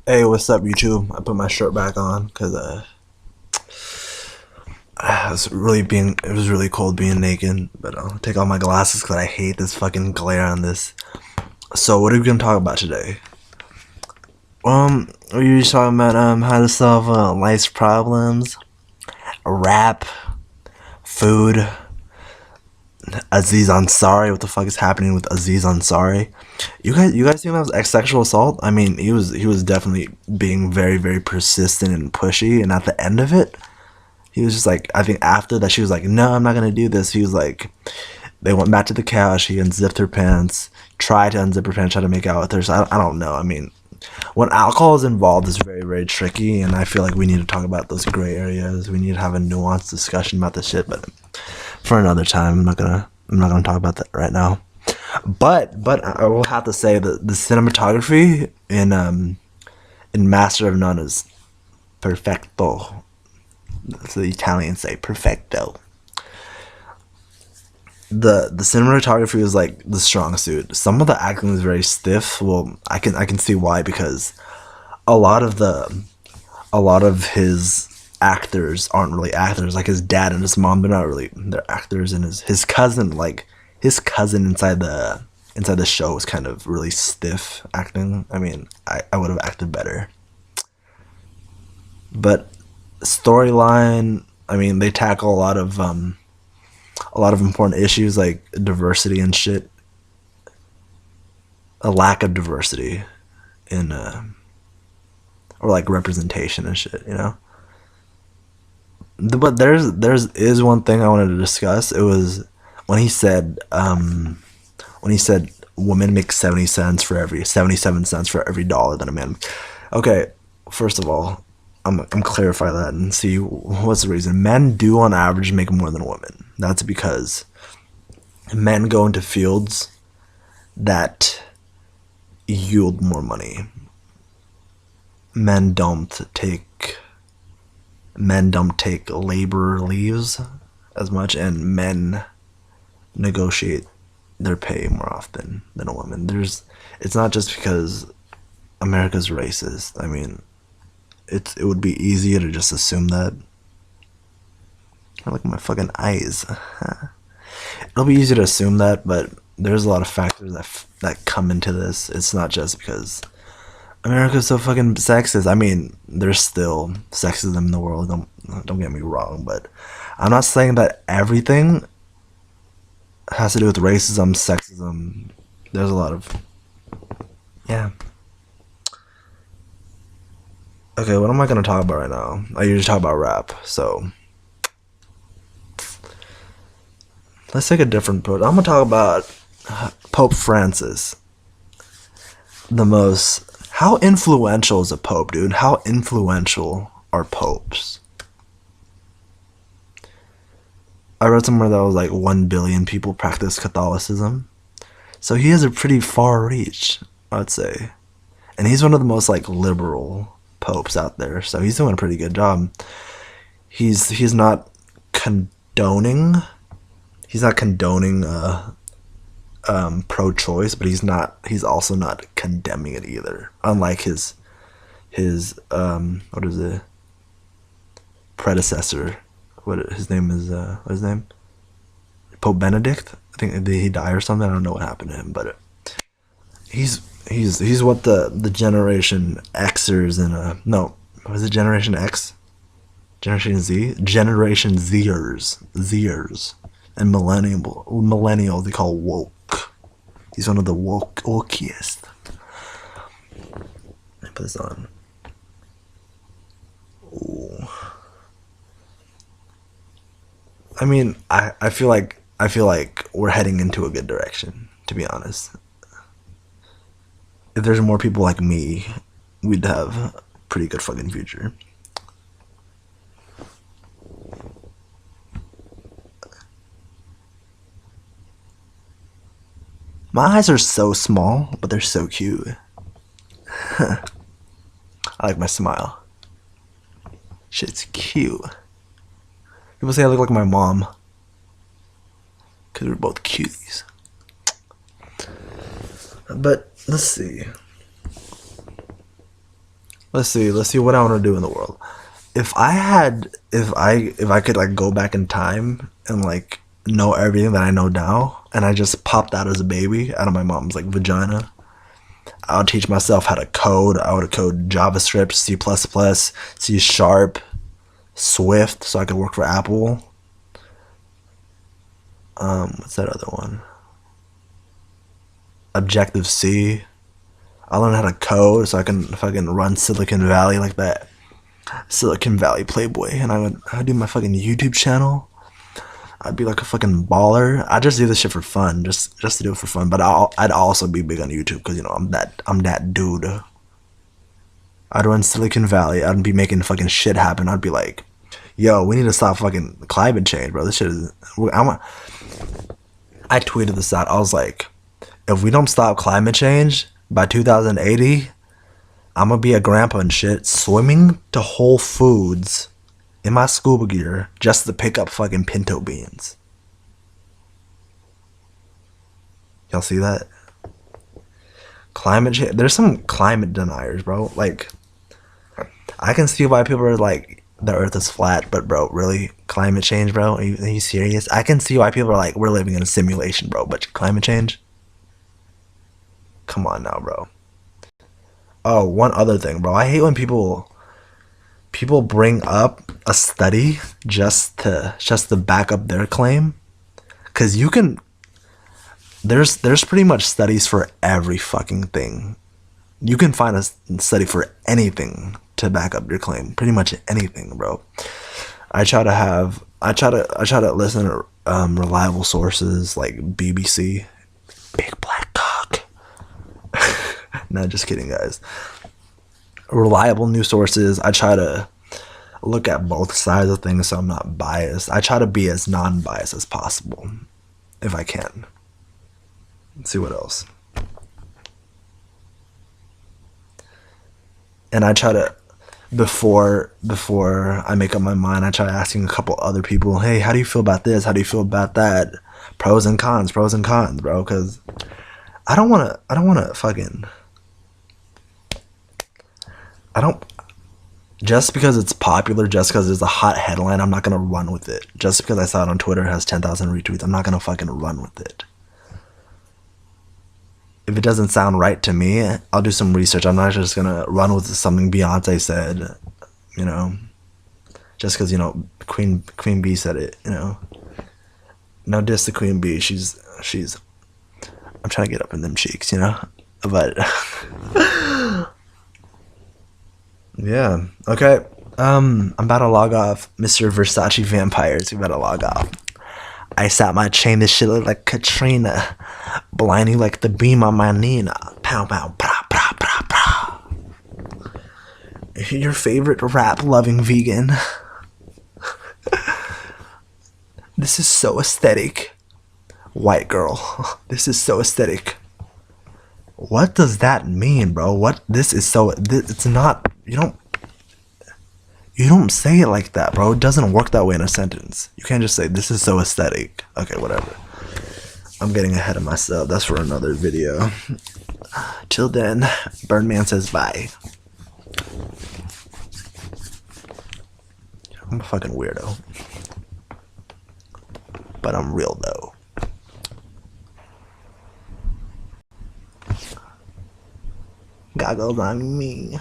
Hey, what's up, YouTube? I put my shirt back on because it was really cold being naked. But I'll take off my glasses because I hate this fucking glare on this. So, what are we gonna talk about today? We're just talking about how to solve life's problems, rap, food. Aziz Ansari, what the fuck is happening with Aziz Ansari? You guys think that was sexual assault? I mean, he was definitely being very, very persistent and pushy, and at the end of it, he was just like, I think after that, she was like, no, I'm not gonna do this. He was like, they went back to the couch. He unzipped her pants, tried to unzip her pants, tried to make out with her. So I don't know. I mean, when alcohol is involved, it's very, very tricky, and I feel like we need to talk about those gray areas. We need to have a nuanced discussion about this shit, but for another time. I'm not gonna talk about that right now. But I will have to say that the cinematography in Master of None is perfecto. That's the Italians say, perfecto. The cinematography was like the strong suit. Some of the acting was very stiff. Well, I can see why, because a lot of the a lot of his actors aren't really actors. Like his dad and his mom, they're actors, and his cousin inside the show was kind of really stiff acting. I mean, I would have acted better. But storyline, I mean, they tackle a lot of important issues like diversity and shit. A lack of diversity in or like representation and shit, you know. But there's is one thing I wanted to discuss. It was when he said women make 77 cents for every dollar that a man. Okay, first of all, I'm clarify that and see what's the reason. Men do on average make more than women. That's because men go into fields that yield more money. Men don't take men don't take labor leaves as much, and men negotiate their pay more often than a woman. It's not just because America's racist. I mean, it would be easier to just assume that. I look at my fucking eyes. It'll be easy to assume that, but there's a lot of factors that come into this. It's not just because America's so fucking sexist. I mean, there's still sexism in the world. Don't get me wrong, but I'm not saying that everything has to do with racism, sexism. There's a lot of, yeah. Okay, what am I gonna talk about right now? I usually talk about rap, so let's take a different approach. I'm gonna talk about Pope Francis. The most How influential is a pope, dude? How influential are popes? I read somewhere that was like 1 billion people practice Catholicism. So he has a pretty far reach, I'd say. And he's one of the most like liberal popes out there. So he's doing a pretty good job. He's not condoning pro-choice, but he's also not condemning it either. Unlike his what is it, predecessor, what his name is, what his name, Pope Benedict. I think, did he die or something? I don't know what happened to him, but he's what the Generation Xers and no, was it Generation X, Generation Zers and millennials they call woke. He's one of the wokeiest. Let me put this on. Ooh. I mean, I feel like we're heading into a good direction, to be honest. If there's more people like me, we'd have a pretty good fucking future. My eyes are so small, but they're so cute. I like my smile. Shit's cute. People say I look like my mom. Because we're both cuties. But let's see. Let's see what I want to do in the world. If I could like go back in time and like know everything that I know now, and I just popped out as a baby out of my mom's like vagina, I would teach myself how to code. I would code JavaScript, C++, C Sharp, Swift, so I could work for Apple. What's that other one? Objective C. I learned how to code so I can fucking run Silicon Valley like that. Silicon Valley Playboy, and I would do my fucking YouTube channel. I'd be like a fucking baller. I just do this shit for fun, just to do it for fun. But I'd also be big on YouTube because you know I'm that dude. I'd run Silicon Valley. I'd be making fucking shit happen. I'd be like, yo, we need to stop fucking climate change, bro. This shit is. I tweeted this out. I was like, if we don't stop climate change by 2080, I'm gonna be a grandpa and shit swimming to Whole Foods in my scuba gear just to pick up fucking pinto beans. Y'all see that? Climate change. There's some climate deniers, bro. Like, I can see why people are like, the earth is flat, but bro, really? Climate change, bro? Are you serious? I can see why people are like, we're living in a simulation, bro, but climate change? Come on now, bro. Oh, one other thing, bro. I hate when people bring up a study just to back up their claim, because you can. There's pretty much studies for every fucking thing. You can find a study for anything to back up your claim. Pretty much anything, bro. I try to listen to reliable sources like BBC, Big Black Cock. No, just kidding, guys. Reliable news sources. I try to look at both sides of things so I'm not biased. I try to be as non-biased as possible if I can. Let's see what else. And I try to, before I make up my mind, I try asking a couple other people, hey, how do you feel about this? How do you feel about that? Pros and cons, bro. Because I don't want to fucking, just because it's popular, just because it's a hot headline, I'm not going to run with it. Just because I saw it on Twitter, it has 10,000 retweets, I'm not going to fucking run with it. If it doesn't sound right to me, I'll do some research. I'm not just going to run with something Beyonce said, you know, just because, you know, Queen Bee said it, you know. No diss to Queen Bee. She's, I'm trying to get up in them cheeks, you know, but yeah. Okay. I'm about to log off, Mr. Versace Vampires. We about to log off. Ice out my chain. This shit look like Katrina. Blind you like the beam on my Nina. Pow pow pra pra pra pra. Your favorite rap loving vegan. This is so aesthetic. White girl. This is so aesthetic. What does that mean, bro? What? This is so. It's not. You don't say it like that, bro. It doesn't work that way in a sentence. You can't just say, this is so aesthetic. Okay, whatever. I'm getting ahead of myself. That's for another video. Till then, Birdman says bye. I'm a fucking weirdo. But I'm real, though. Goggles on me.